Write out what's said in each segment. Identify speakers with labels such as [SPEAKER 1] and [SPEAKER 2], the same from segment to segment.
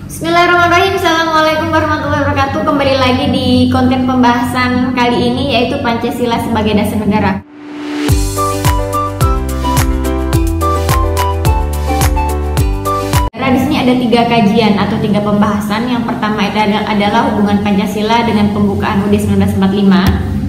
[SPEAKER 1] Bismillahirrahmanirrahim. Assalamualaikum warahmatullahi wabarakatuh. Kembali lagi di konten pembahasan kali ini, yaitu Pancasila sebagai dasar negara. Di sini ada 3 kajian atau 3 pembahasan. Yang pertama itu adalah hubungan Pancasila dengan pembukaan UUD 1945.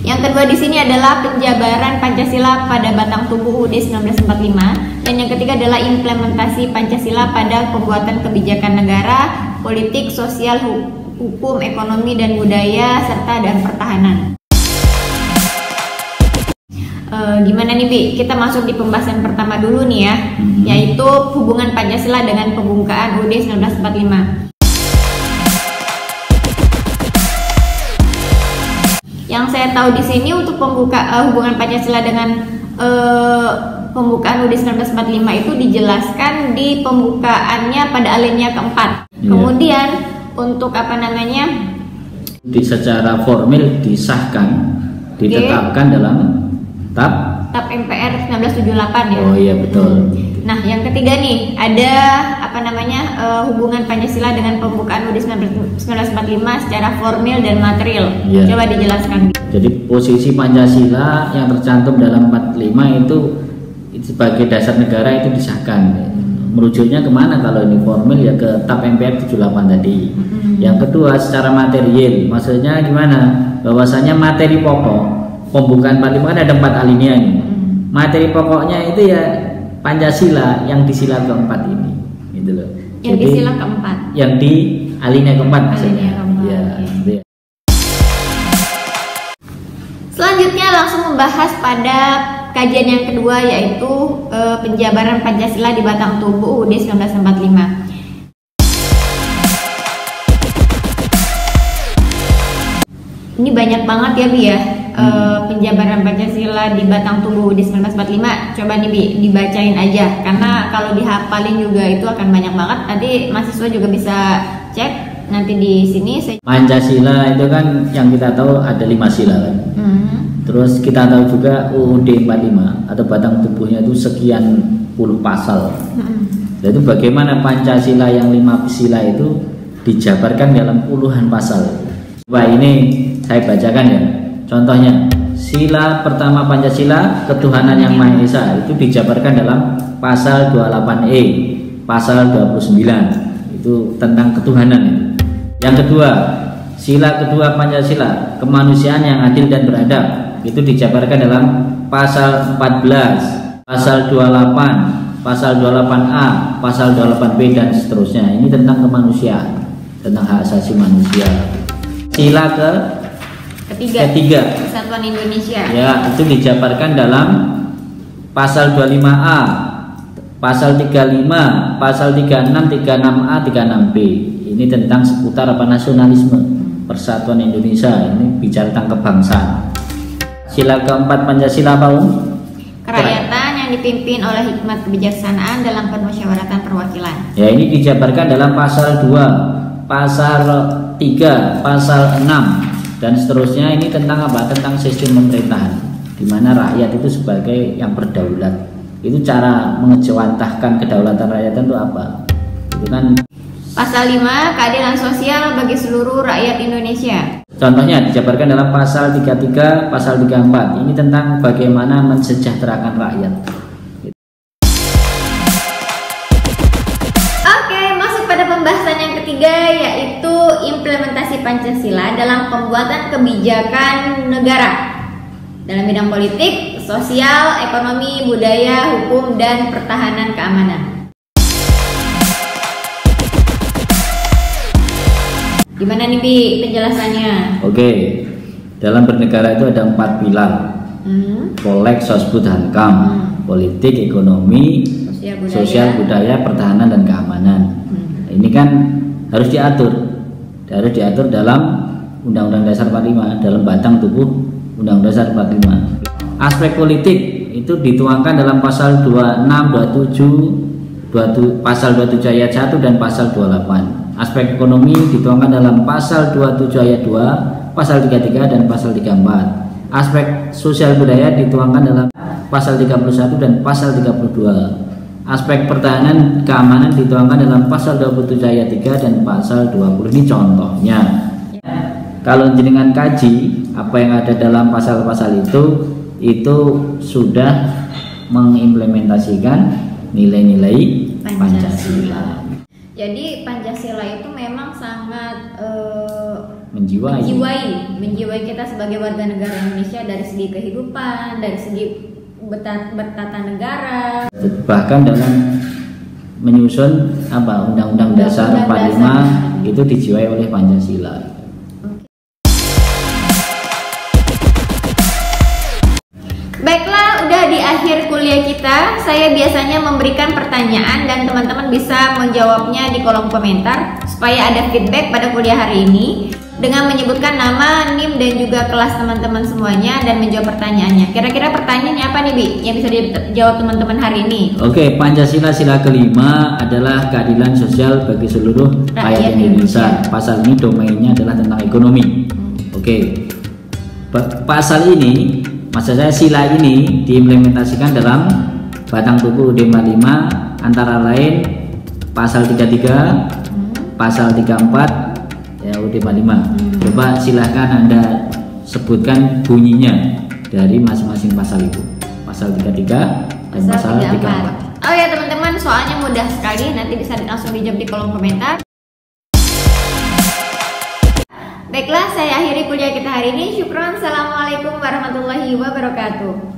[SPEAKER 1] Yang kedua di sini adalah penjabaran Pancasila pada batang tubuh UUD 1945, dan yang ketiga adalah implementasi Pancasila pada pembuatan kebijakan negara, politik, sosial, hukum, ekonomi dan budaya, serta dan pertahanan. Gimana nih Bi? Kita masuk di pembahasan pertama dulu nih ya, yaitu hubungan Pancasila dengan pembukaan UUD 1945. Yang saya tahu di sini untuk hubungan Pancasila dengan pembukaan UUD 1945 itu dijelaskan di pembukaannya pada alinea keempat. Kemudian untuk
[SPEAKER 2] di secara formil disahkan, ditetapkan dalam TAP
[SPEAKER 1] MPR 1978 ya.
[SPEAKER 2] Oh iya betul.
[SPEAKER 1] Nah, yang ketiga nih ada hubungan Pancasila dengan pembukaan UUD 1945 secara formil dan material. Coba dijelaskan.
[SPEAKER 2] Jadi posisi Pancasila yang tercantum dalam 45 itu sebagai dasar negara itu disahkan. Merujuknya kemana kalau ini formil ya ke TAP MPR 78 tadi. Yang kedua secara material, maksudnya gimana? Bahwasanya materi pokok pembukaan 45 kan ada 4 alinea ini. Materi pokoknya itu ya Pancasila yang di sila keempat ini, gitu loh.
[SPEAKER 1] Yang di sila keempat.
[SPEAKER 2] Yang di alinea keempat maksudnya. Ya.
[SPEAKER 1] Selanjutnya langsung membahas pada kajian yang kedua, yaitu penjabaran Pancasila di batang tubuh UUD 1945. Ini banyak banget ya Bi ya, penjabaran Pancasila di batang tubuh UUD 1945. Coba nih Bi, dibacain aja, karena kalau dihafalin juga itu akan banyak banget. Nanti mahasiswa juga bisa cek nanti di sini.
[SPEAKER 2] Pancasila itu kan yang kita tahu ada 5 sila kan. Terus kita tahu juga UUD 45 atau batang tubuhnya itu sekian puluh pasal. Jadi bagaimana Pancasila yang 5 sila itu dijabarkan dalam puluhan pasal. Wah, ini saya bacakan ya. Contohnya, sila pertama Pancasila, ketuhanan yang Maha Esa, itu dijabarkan dalam pasal 28E, pasal 29. Itu tentang ketuhanan. Yang kedua, sila kedua Pancasila, kemanusiaan yang adil dan beradab, itu dijabarkan dalam pasal 14, pasal 28, pasal 28A, pasal 28B dan seterusnya. Ini tentang kemanusiaan, tentang hak asasi manusia. Sila ketiga
[SPEAKER 1] Persatuan Indonesia.
[SPEAKER 2] Ya, itu dijabarkan dalam pasal 25A, pasal 35, pasal 36, 36A, 36B. Ini tentang seputar nasionalisme, persatuan Indonesia. Ini bicara tentang kebangsaan. Sila keempat Pancasila apa,
[SPEAKER 1] Kerakyatan yang dipimpin oleh hikmat kebijaksanaan dalam permusyawaratan perwakilan.
[SPEAKER 2] Ya, ini dijabarkan dalam pasal 2, pasal 3, pasal 6 dan seterusnya. Ini tentang apa? Tentang sistem pemerintahan, di mana rakyat itu sebagai yang berdaulat. Itu cara mengejawantahkan kedaulatan rakyat itu apa? Itu kan
[SPEAKER 1] pasal 5, keadilan sosial bagi seluruh rakyat Indonesia.
[SPEAKER 2] Contohnya dijabarkan dalam pasal 33, pasal 34. Ini tentang bagaimana mensejahterakan rakyat.
[SPEAKER 1] Pembahasan yang ketiga, yaitu implementasi Pancasila dalam pembuatan kebijakan negara dalam bidang politik, sosial, ekonomi, budaya, hukum, dan pertahanan keamanan. Gimana nih Bi penjelasannya?
[SPEAKER 2] Oke, dalam bernegara itu ada 4 pilar. Polek, Sosbud, Hankam, politik, ekonomi, sosial, budaya, pertahanan, dan keamanan. Ini kan harus diatur dalam Undang-Undang Dasar 45, dalam batang tubuh Undang-Undang Dasar 45. Aspek politik itu dituangkan dalam pasal 26, 27, pasal 27 ayat 1 dan pasal 28. Aspek ekonomi dituangkan dalam pasal 27 ayat 2, pasal 33 dan pasal 34. Aspek sosial budaya dituangkan dalam pasal 31 dan pasal 32. aspek pertahanan keamanan dituangkan dalam pasal 27 ayat 3 dan pasal 20. Ini contohnya. Kalau jenengan kaji apa yang ada dalam pasal-pasal itu sudah mengimplementasikan nilai-nilai Pancasila.
[SPEAKER 1] Jadi Pancasila itu memang sangat menjiwai kita sebagai warga negara Indonesia dari segi kehidupan, dari segi bertata negara. Bahkan
[SPEAKER 2] dalam menyusun Undang-Undang Dasar 45 itu dijiwai oleh Pancasila.
[SPEAKER 1] Baiklah, udah di akhir kuliah kita. Saya biasanya memberikan pertanyaan dan teman-teman bisa menjawabnya di kolom komentar supaya ada feedback pada kuliah hari ini dengan menyebutkan nama, NIM, dan juga kelas teman-teman semuanya dan menjawab pertanyaannya. Kira-kira pertanyaannya apa nih, Bi? Yang bisa dijawab teman-teman hari ini?
[SPEAKER 2] Oke, Pancasila sila kelima adalah keadilan sosial bagi seluruh rakyat Indonesia. Pasal ini domainnya adalah tentang ekonomi. Oke, pasal ini, maksud saya sila ini diimplementasikan dalam Batang Tubuh UUD 45 antara lain pasal 33, pasal 34 ya UUD 45. Coba silahkan Anda sebutkan bunyinya dari masing-masing pasal itu. Pasal 33 dan pasal 34.
[SPEAKER 1] Oh ya teman-teman, soalnya mudah sekali, nanti bisa langsung dijawab di kolom komentar. Baiklah, saya akhiri kuliah kita hari ini. Syukron. Assalamualaikum warahmatullahi wabarakatuh.